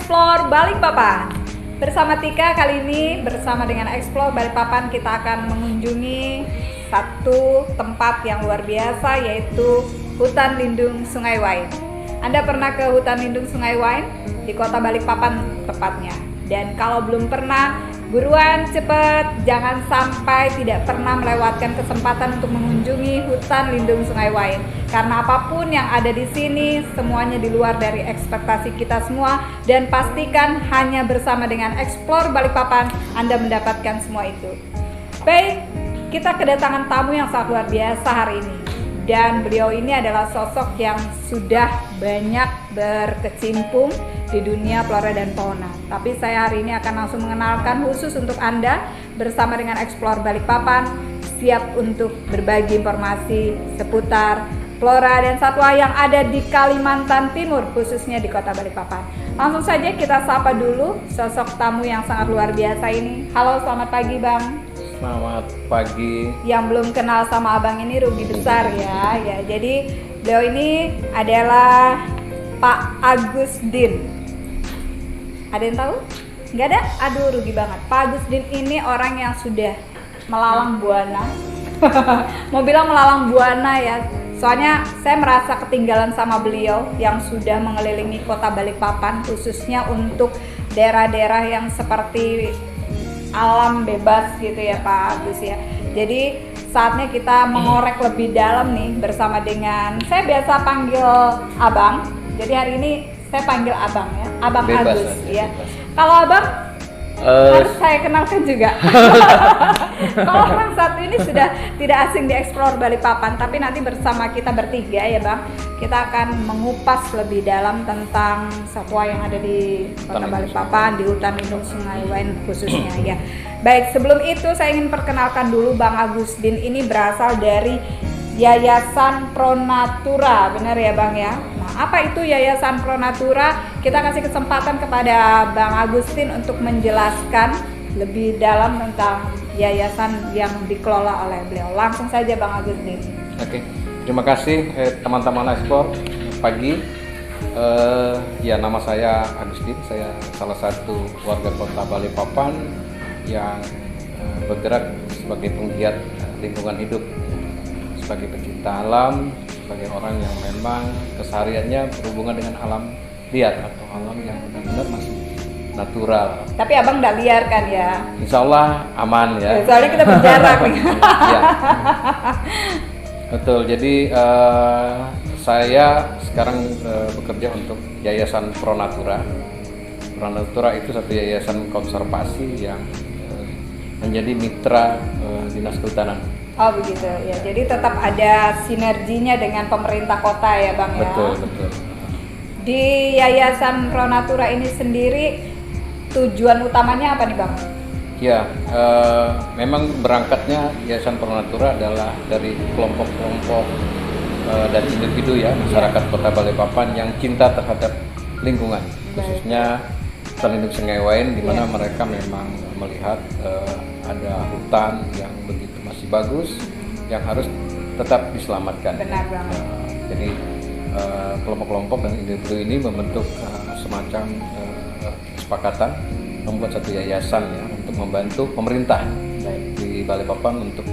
Explore Balikpapan. Bersama Tika kali ini bersama dengan Explore Balikpapan kita akan mengunjungi satu tempat yang luar biasa, yaitu Hutan Lindung Sungai Wain. Anda pernah ke Hutan Lindung Sungai Wain? Di kota Balikpapan tepatnya. Dan kalau belum pernah, buruan cepet, jangan sampai tidak pernah melewatkan kesempatan untuk mengunjungi Hutan Lindung Sungai Wain. Karena apapun yang ada di sini, semuanya di luar dari ekspektasi kita semua. Dan pastikan hanya bersama dengan Explore Balikpapan Anda mendapatkan semua itu. Baik, kita kedatangan tamu yang sangat luar biasa hari ini. Dan beliau ini adalah sosok yang sudah banyak berkecimpung di dunia flora dan fauna. Tapi saya hari ini akan langsung mengenalkan khusus untuk Anda bersama dengan Explore Balikpapan, siap untuk berbagi informasi seputar flora dan satwa yang ada di Kalimantan Timur, khususnya di kota Balikpapan. Langsung saja kita sapa dulu sosok tamu yang sangat luar biasa ini. Halo, selamat pagi Bang. Selamat pagi. Yang belum kenal sama abang ini rugi besar ya. Jadi beliau ini adalah Pak Agustin. Ada yang tahu? Nggak ada? Aduh, rugi banget. Pak Agustin ini orang yang sudah melalang buana. Mau bilang melalang buana ya. Soalnya saya merasa ketinggalan sama beliau yang sudah mengelilingi kota Balikpapan, khususnya untuk daerah-daerah yang seperti alam bebas gitu ya Pak Agus ya. Jadi saatnya kita mengorek lebih dalam nih bersama dengan, saya biasa panggil Abang. Jadi hari ini saya panggil Abang ya, Abang Bebas Agus aja, ya. bebas. Kalau Abang harus saya kenalkan juga. Kalau orang satu ini sudah tidak asing di Explore Balikpapan, tapi nanti bersama kita bertiga ya Bang, kita akan mengupas lebih dalam tentang satwa yang ada di kota Balikpapan, di Hutan Lindung Sungai Wain khususnya ya. Baik, sebelum itu saya ingin perkenalkan dulu Bang Agustin ini berasal dari Yayasan Pronatura, benar ya Bang ya? Nah, apa itu Yayasan Pronatura? Kita kasih kesempatan kepada Bang Agustin untuk menjelaskan lebih dalam tentang yayasan yang dikelola oleh beliau. Langsung saja Bang Agustin. Oke, terima kasih teman-teman Explore. Pagi, ya nama saya Agustin. Saya salah satu warga kota Balikpapan yang bergerak sebagai penggiat lingkungan hidup, sebagai pecinta alam, sebagai orang yang memang kesehariannya berhubungan dengan alam liar atau alam yang benar-benar masih natural. Tapi abang nggak liar kan ya? Insya Allah aman ya. Soalnya kita berjarak nih. Ya. Betul. Jadi saya sekarang bekerja untuk Yayasan Pronatura. Pronatura itu satu yayasan konservasi yang menjadi mitra Dinas Kehutanan. Oh begitu ya. Jadi tetap ada sinerginya dengan pemerintah kota ya Bang ya. Betul, betul. Di Yayasan Pronatura ini sendiri tujuan utamanya apa nih Bang? Ya, memang berangkatnya Yayasan Pronatura adalah dari kelompok-kelompok dan individu ya, masyarakat Kota Balikpapan yang cinta terhadap lingkungan, khususnya Hutan Lindung Sungai Wain, di mana mereka memang melihat ada hutan yang begitu masih bagus, yang harus tetap diselamatkan. Benar banget. Jadi kelompok-kelompok dan individu ini membentuk semacam kesepakatan membuat satu yayasan ya untuk membantu pemerintah di Balikpapan untuk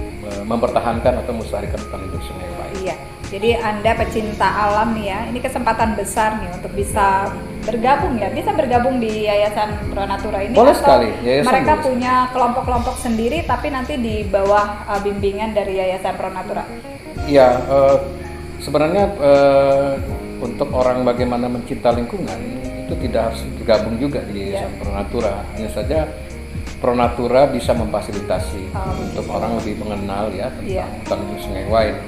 mempertahankan atau melestarikan hutan lindung Sungai Wain. Iya. Jadi Anda pecinta alam nih ya, ini kesempatan besar nih untuk bisa bergabung ya, bisa bergabung di Yayasan Pronatura ini. Boleh atau sekali, yayasan mereka boleh. punya kelompok-kelompok sendiri tapi nanti di bawah bimbingan dari Yayasan Pronatura. Iya, sebenarnya untuk orang bagaimana mencinta lingkungan itu tidak harus bergabung juga di Yayasan Pronatura. Hanya saja Pronatura bisa memfasilitasi untuk orang lebih mengenal ya tentang hutan lindung Sungai Wain.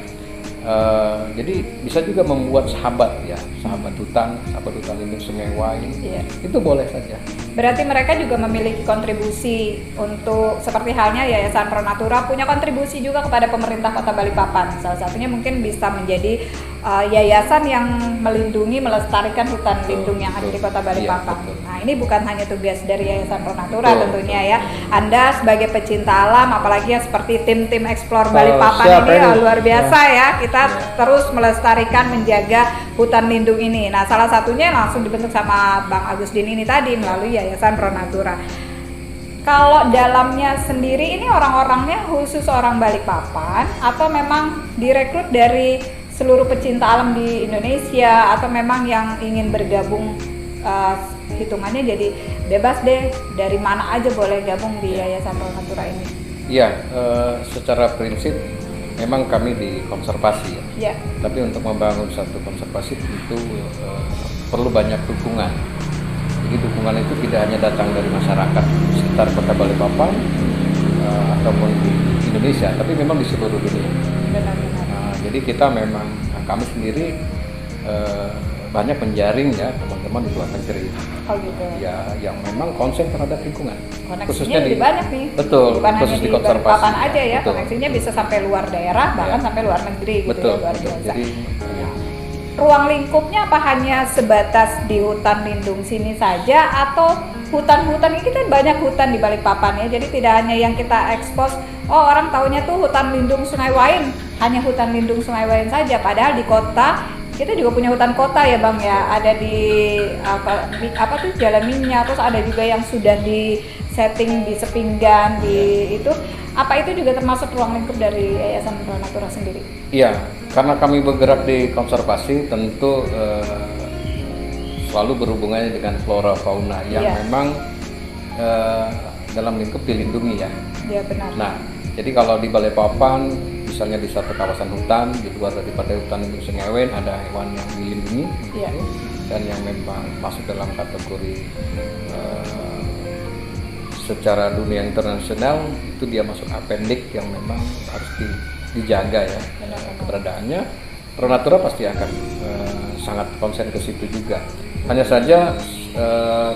Jadi bisa juga membuat sahabat hutan lindung Sungai Wain. Itu boleh saja. Berarti mereka juga memiliki kontribusi untuk, seperti halnya Yayasan Pronatura punya kontribusi juga kepada pemerintah Kota Balikpapan. Salah satunya mungkin bisa menjadi yayasan yang melindungi, melestarikan hutan lindung yang ada di Kota Balikpapan. Iya, nah Nah, ini bukan hanya tugas dari Yayasan Ronatura tentunya ya. Betul. Anda sebagai pecinta alam, apalagi yang seperti tim-tim Explore Balikpapan siapa ini ini? luar biasa ya. Kita terus melestarikan menjaga hutan lindung ini. Nah, salah satunya langsung dibentuk sama Bang Agustin ini tadi melalui Yayasan Ronatura. Kalau dalamnya sendiri ini orang-orangnya khusus orang Balikpapan atau memang direkrut dari seluruh pecinta alam di Indonesia atau memang yang ingin bergabung hitungannya jadi bebas deh dari mana aja boleh gabung di Yayasan Ronatura ini? Iya, secara prinsip memang kami di konservasi ya. Ya. Tapi untuk membangun satu konservasi tentu perlu banyak dukungan. Jadi dukungan itu tidak hanya datang dari masyarakat sekitar Kota Balikpapan ataupun di Indonesia, tapi memang di seluruh dunia. Benar-benar. Nah, jadi kita memang kami sendiri banyak menjaring ya teman-teman di luar negeri. Oh gitu. Ya, yang memang konsen terhadap lingkungan. Koneksinya lebih banyak nih. Betul. Bukan Khusus hanya di di konservasi. Balikpapan aja ya. Betul. Koneksinya bisa sampai luar daerah, bahkan Ya. sampai luar negeri gitu Betul. ya, luar Betul. biasa. Jadi Ruang lingkupnya apa hanya sebatas di hutan lindung sini saja atau hutan-hutan ini kita banyak hutan di Balikpapan ya, jadi tidak hanya yang kita ekspos, oh orang taunya tuh hutan lindung Sungai Wain, hanya hutan lindung Sungai Wain saja, padahal di kota kita juga punya hutan kota ya Bang ya, ada di apa tuh Jalan Minyak, terus ada juga yang sudah di setting di Sepinggan di itu, apa itu juga termasuk ruang lingkup dari Yayasan Ronatura sendiri? iya, karena kami bergerak di konservasi tentu selalu berhubungannya dengan flora fauna yang Iya. memang dalam lingkup dilindungi ya. Ya benar. Nah, jadi kalau di Balikpapan misalnya di satu kawasan hutan di luar daripada hutan lindung Sungai Wain ada hewan yang dilindungi gitu, Iya. dan yang memang masuk dalam kategori secara dunia internasional itu dia masuk appendix yang memang harus dijaga ya. Benar. Keberadaannya. Ronatura pasti akan sangat konsen ke situ juga. Hanya saja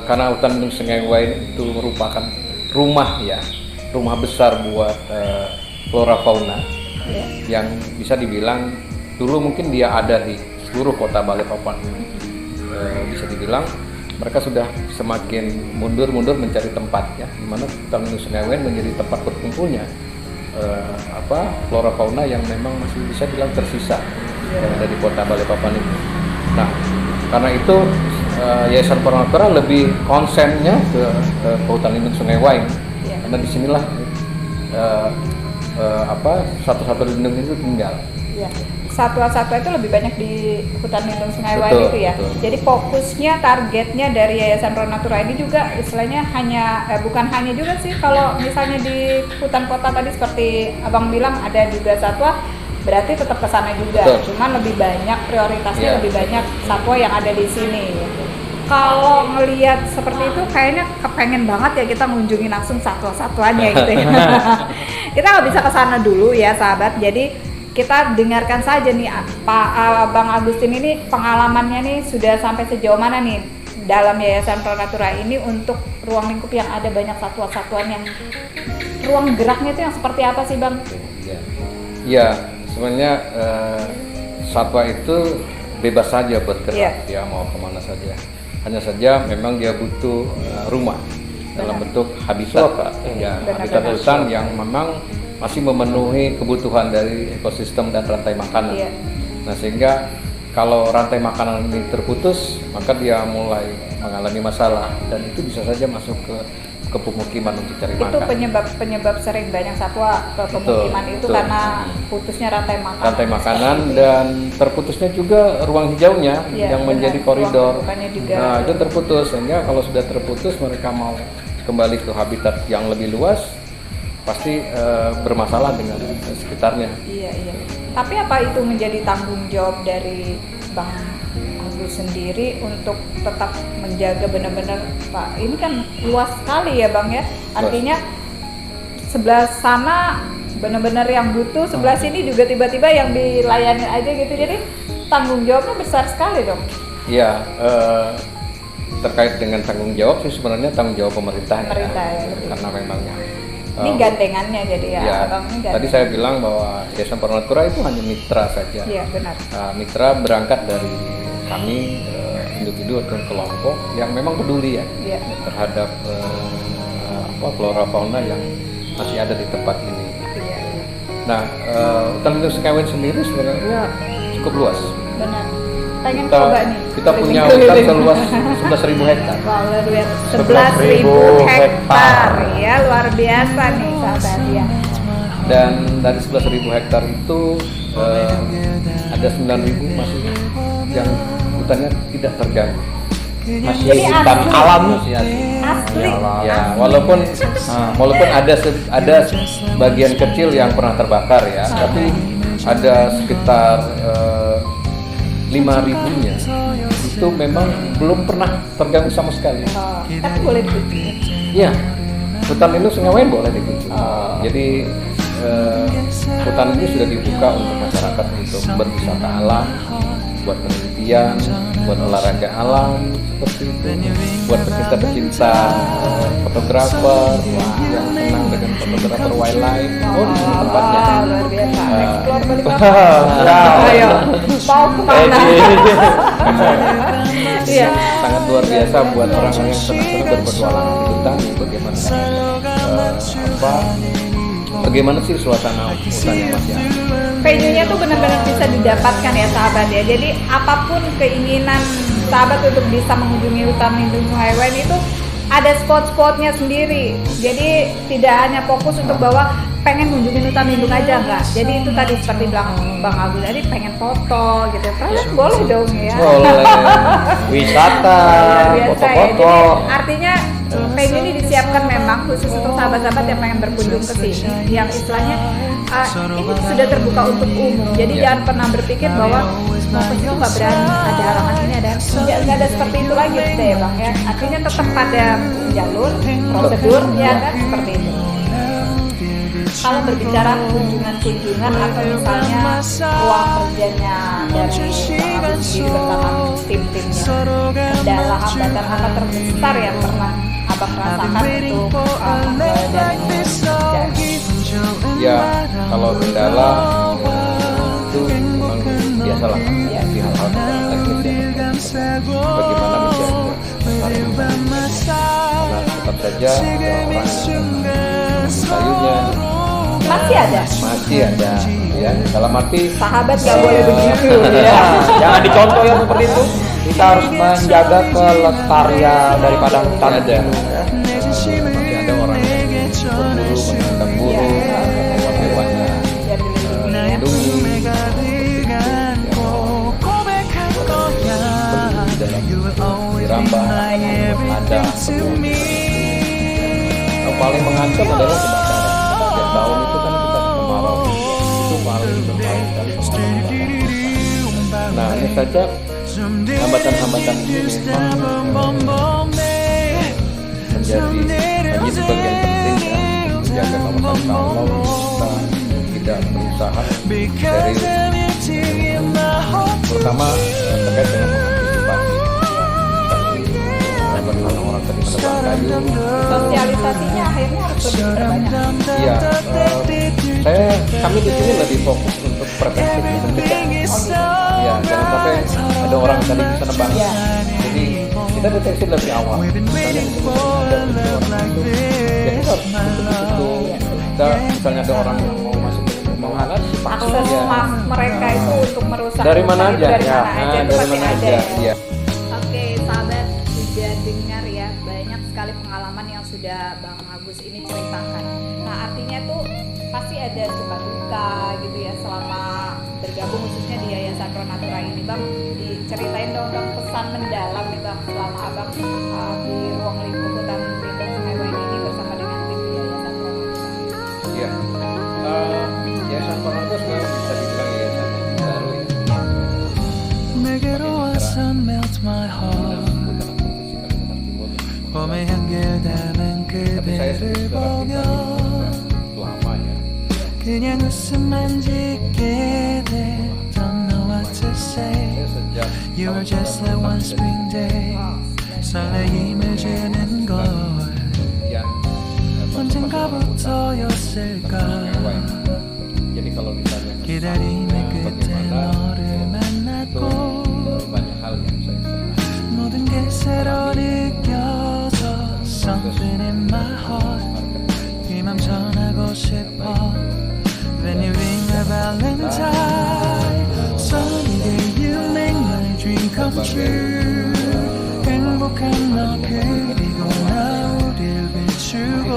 karena hutan lindung Sungai Wain itu merupakan rumah ya, rumah besar buat flora fauna Ya. yang bisa dibilang dulu mungkin dia ada di seluruh kota Balikpapan. Bisa dibilang mereka sudah semakin mundur-mundur mencari tempat ya, di mana hutan lindung Sungai Wain menjadi tempat berkumpulnya flora fauna yang memang masih bisa dibilang tersisa yang ada di kota Balikpapan ini. Nah, karena itu Yayasan Ronatura lebih konsennya ke hutan lindung Sungai Wain, Ya. karena disinilah satu-satu lindung itu tinggal. Ya. Satwa-satwa itu lebih banyak di hutan lindung Sungai Wain Betul, itu ya. betul. Jadi fokusnya, targetnya dari Yayasan Ronatura ini juga istilahnya bukan hanya juga sih kalau misalnya di hutan kota tadi seperti Abang bilang ada juga satwa, berarti tetap ke sana juga. Betul. Cuman lebih banyak prioritasnya Iya. lebih banyak satwa yang ada di sini. Kalau ngelihat seperti itu kayaknya kepengen banget ya kita mengunjungi langsung satwa-satwanya gitu ya. Kita nggak bisa ke sana dulu ya sahabat. Jadi kita dengarkan saja nih Pak Bang Agustin ini pengalamannya nih sudah sampai sejauh mana nih dalam Yayasan Ronatura ini untuk ruang lingkup yang ada banyak satwa-satuan yang ruang geraknya itu yang seperti apa sih Bang? Ya, sebenarnya satwa itu bebas saja bergerak, Iya. dia mau kemana saja. Hanya saja memang dia butuh rumah dalam bentuk habitat, ya Benar, habitat benar. hutan yang memang masih memenuhi kebutuhan dari ekosistem dan rantai makanan. Iya. Nah, sehingga kalau rantai makanan ini terputus, maka dia mulai mengalami masalah dan itu bisa saja masuk ke pemukiman untuk cari Itu makan. penyebab sering banyak satwa ke pemukiman itu betul. karena putusnya rantai makanan. Rantai makanan dan terputusnya juga ruang hijaunya Iya, yang benar. menjadi Ruang koridor. terbukannya juga. Nah, itu terputus sehingga kalau sudah terputus mereka mau kembali ke habitat yang lebih luas pasti bermasalah dengan sekitarnya. Iya. Tapi apa itu menjadi tanggung jawab dari Bang Agus sendiri untuk tetap menjaga benar-benar Pak? Ini kan luas sekali ya Bang ya. Artinya sebelah sana benar-benar yang butuh, sebelah sini juga tiba-tiba yang dilayani aja gitu. Jadi tanggung jawabnya besar sekali dong. Iya, terkait dengan tanggung jawab sih sebenarnya tanggung jawab pemerintah, Pemerintah, ya. karena memangnya Ini gantengannya jadi ya, ya, Abang ini tadi saya bilang bahwa Yayasan Ronatura itu hanya mitra saja. Iya benar. Mitra berangkat dari kami individu atau kelompok yang memang peduli ya Iya. terhadap flora fauna yang masih ada di tempat ini. Iya. Nah, hutan lindung Sungai sendiri sebenarnya cukup luas. Benar. Pengen Kita, coba nih. kita punya hutan seluas 11.000 hektar. Wow, luar biasa. 11.000 11.000 hektar ya, luar biasa nih sahabat ya. Dan dari 11.000 hektar itu ada 9.000 masih yang hutannya tidak terganggu. Masih Jadi hutan asli. alam. Masih asli. Asli. Ya, walaupun ada sebagian kecil yang pernah terbakar ya, tapi ada sekitar 5.000-nya itu memang belum pernah terganggu sama sekali. Oh, tapi boleh begitu. Iya, hutan lindung Sungai Wain boleh begitu. Jadi hutan ini sudah dibuka untuk masyarakat untuk berwisata alam, buat penelitian, buat olahraga alam seperti itu, buat pecinta-pecinta fotografer yang senang dengan fotografer wildlife. Oh, di sini tempatnya. Wow, luar biasa. Explore Balikpapan. Wow. Ayo, mau kemana? Iya. Sangat luar biasa buat orang yang senang berpetualang di hutan. Bagaimana bagaimana sih suasana hutan yang masih ada? Venue-nya tuh benar-benar bisa didapatkan ya sahabat ya. Jadi apapun keinginan sahabat untuk bisa mengunjungi hutan lindung Sungai Wain itu ada spot-spotnya sendiri. Jadi tidak hanya fokus untuk bahwa pengen kunjungin hutan lindung aja enggak. Jadi itu tadi seperti bilang Bang Agus tadi pengen foto gitu. Kalian boleh dong ya. Boleh. Wisata, Luar biasa ya. foto-foto. Jadi artinya venue ini disiapkan memang khusus untuk sahabat-sahabat yang pengen berkunjung ke sini. Yang istilahnya ini sudah terbuka untuk umum. Jadi jangan pernah berpikir bahwa mau ke situ nggak berani, ada halangan ini ada. Nggak ada seperti itu lagi gitu ya Bang ya. Artinya tetap pada jalur prosedur ya kan seperti itu. Kalau berbicara kunjungan atau misalnya ruang kerjanya dari Bang Agus sendiri bersama tim-timnya, kendala hambatan apa terbesar yang pernah Abang rasakan untuk dan Ya, kalau kendala itu memang biasalah di hal-hal teknis ya. Bagaimana menjaga karena tetap saja ada orang yang sayurnya masih ada ya. Dalam arti sahabat gak boleh begitu ya. Jangan dicontoh yang seperti itu. Kita harus menjaga kelestarian daripada hutan ada itu. masih ada orang yang berburu menangkap burung hewan-hewannya Biar dilindungi ya. lindungi di Rambah ada yang paling mengancam adalah kebakaran. Setiap tahun itu kan kita kemarau, itu paling berbahaya dari kebakaran. Nah, ini saja hambatan-hambatan ini memang menjadi bagian penting ya, menjaga kawasan kalau kita tidak berusaha serius. Pertama terkait dengan antisipasi orang-orang tadi menebang kayu. Sosialisasinya akhirnya harus lebih berbanyak. Iya, kami di sini lebih fokus untuk preventif mencegah. Ya, jangan sampai ada orang yang tadi bisa nebang. Jadi kita deteksi lebih awal. Misalnya ada orang itu, ya kita harus betul-betul kita misalnya ada orang yang mau masuk mau Akses mereka itu untuk merusak dari mana aja dari ya, mana aja itu dari pasti mana ada aja. ya. Iya. Oke sahabat, sudah dengar ya banyak sekali pengalaman yang sudah Bang Agus ini ceritakan. Nah artinya tuh pasti ada suka duka gitu ya selama bergabung khususnya di Yayasan Pronatura ini Bang. Diceritain dong pesan mendalam nih Bang selama Abang di ruang lingkup hutan lindung Sungai Wain ini bersama dengan tim di Yayasan Pronatura. Iya. Yayasan Pronatura sebenarnya bisa dibilang yayasan yang baru ya. 내게로 와서 melt my heart 봄에 향기를 담은 Tapi saya 그대를 secara pribadi 보며 sudah lama ya. 그냥 웃음만 짓게 돼 Don't know what to say Saya sejak You were just like one spring day 설레임을 주는 걸 ya, 언젠가부터였을까 jadi kalau ditanya 기다림의 끝에 bagaimana 너를 itu 만났고 banyak hal yang saya pernah Valentine. Sunny day you make my dream come true. 행복한 너 그리고 나 어딜 비추고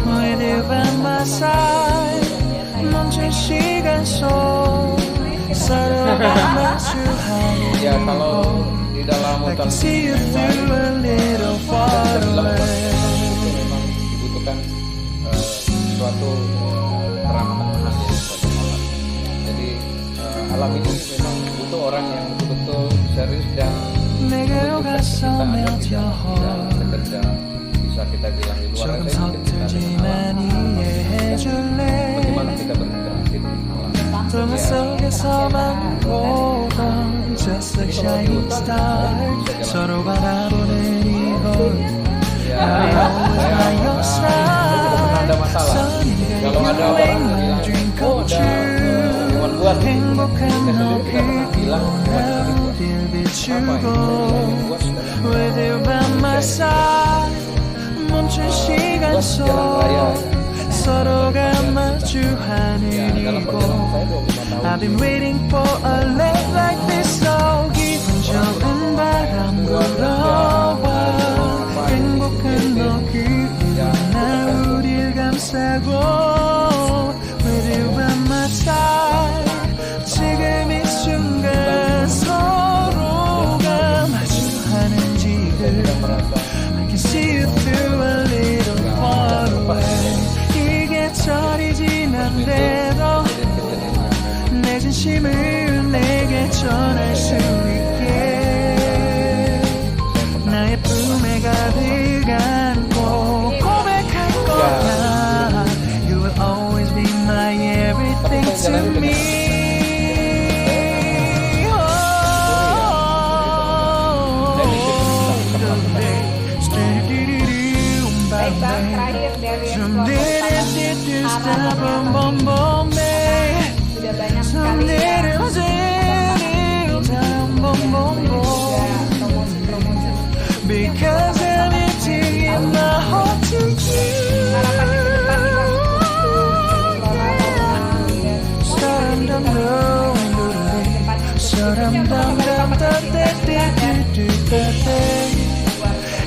너희들 by my side. 멈춘 시간 속 서로가 마주하는 Ya kalau di dalam I hutan can see you through a little far away. memang dibutuhkan suatu keramatan khas ya pada malam. Jadi alam ini memang butuh orang yang betul-betul serius dan 내게로 가서 melt your heart. sekedar bisa kita bilang di luar 조금 saja kita 서툴지만 이해해줄래. bagaimana kita berinteraksi dengan alam. film 속에서만 보던 just like shining stars 서로 바라보는 이곳 Ya, 나의 saya your tidak smile. pernah ada masalah. Kalau ada orang yang bilang, oh ada hewan buas, saya 행복한 너 sendiri tidak pernah bilang 그리고 hewan 어딜 buas. Apa 비추고 yang buas adalah With you by my side 멈춘 시간 buas 속 jalan raya. 서로가 마주하는 Ya, dalam 이곳 perjalanan saya 25 tahun. I've been waiting for a love like this. So 기분 좋은 바람 불어와 행복한 너 그리고 나 우릴 감싸고 With you by my side 지금 이 순간 서로가 마주하는 지금 I can see you through a little far away 이게 철이 지난데도 내 진심을 내게 전할 수 있게 나의 품에 가득 안고 고백할 거야 You will always be my everything to me Baik Bang, terakhir dari Explore sudah banyak sekali ya promosi-promosi Because everything in my heart to you harapannya ke depan nih Bang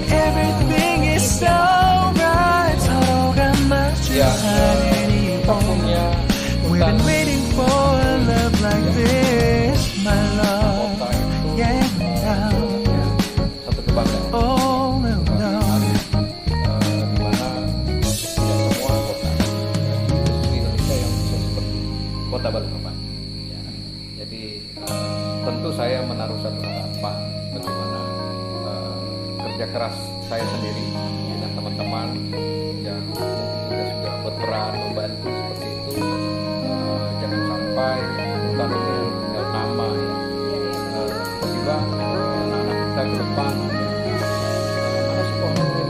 Everything is so right 서로가 Ya, 마주하는 kita punya We've hutan been waiting for a love like this, my love. kota itu Yeah, satu kebanggaan. oh, no, no. Di mana tidak semua kota di Indonesia yang bisa seperti kota Balikpapan. Ya. Jadi tentu saya menaruh satu harapan bagaimana kerja keras saya sendiri dengan teman-teman yang mungkin sudah berperan membantu seperti itu. Jangan sampai hutan ini tinggal nama ya. Tiba-tiba anak-anak kita ke depan mana sih pohon ini?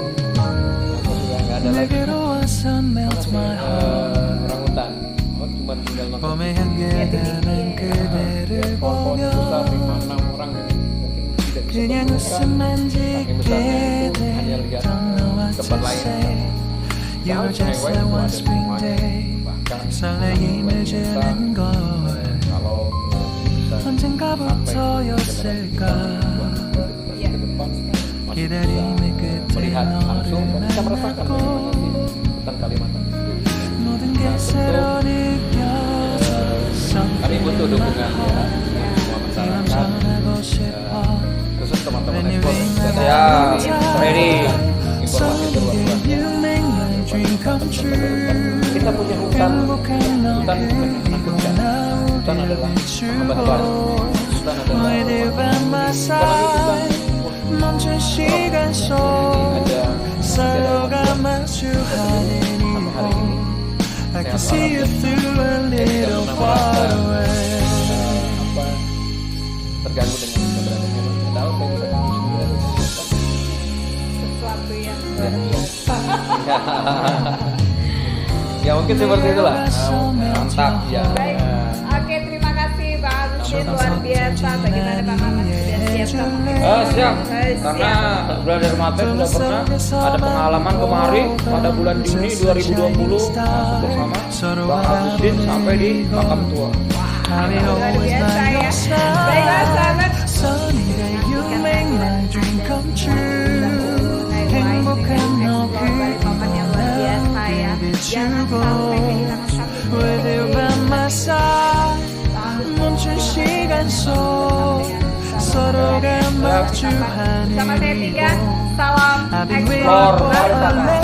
Apa sudah nggak ada lagi 내게로 와서 melt my heart. orang hutan. Oh, cuma tinggal nonton 봄에 향기에 가는 그대를 pohon-pohon 보며 besar 5-6 orang mungkin tidak bisa 그냥 bergerak. 웃음만 Saking besarnya 짓게 itu hanya lihat Don't know what tempat to lain. say You're just like one spring day Bahkan 설레임을 주는 걸 kalau bisa 언젠가부터였을까 ke depan masih bisa 기다림의 끝에 melihat langsung dan 너를 bisa merasakan 만났고 bagaimana sih hutan Kalimantan itu. 모든 게 새로 느껴져 Kami butuh dukungan ya semua 이맘 masyarakat, 전하고 싶어 khusus teman-teman When you ekspor. ring my Dan Ya, bell, ready. informasi terluar. You make my dream come true Kita punya hutan. 행복한 너 Hutan bukan menakutkan. Hutan adalah sahabat baru. Hutan adalah 너희들 by my side 멈춘 시간 속 ada 서로가 마주하는 hari 이곳 ini I can see you through a little far away apa terganggu dengan keberadaannya padahal saya bisa fokus juga dengan sesuatu yang luar biasa. ya mungkin seperti itulah. Mantap ya. Baik, oke terima kasih Bang Agustin luar biasa bagaimana Bang Mamat sudah siap Siap, karena Brother Mate sudah pernah ada pengalaman kemari pada bulan Juni 2020 masuk bersama Bang Agustin sampai di makam tua. Luar biasa ya. Baiklah sahabat, Sunny day you make my dream come true. 행복한 너 Balikpapan yang luar biasa ya. Jangan sampai kehilangan satu With you by my side 멈춘 시간 속 서로가 마주하는 sama saya Tika, salam I've been waiting explore for a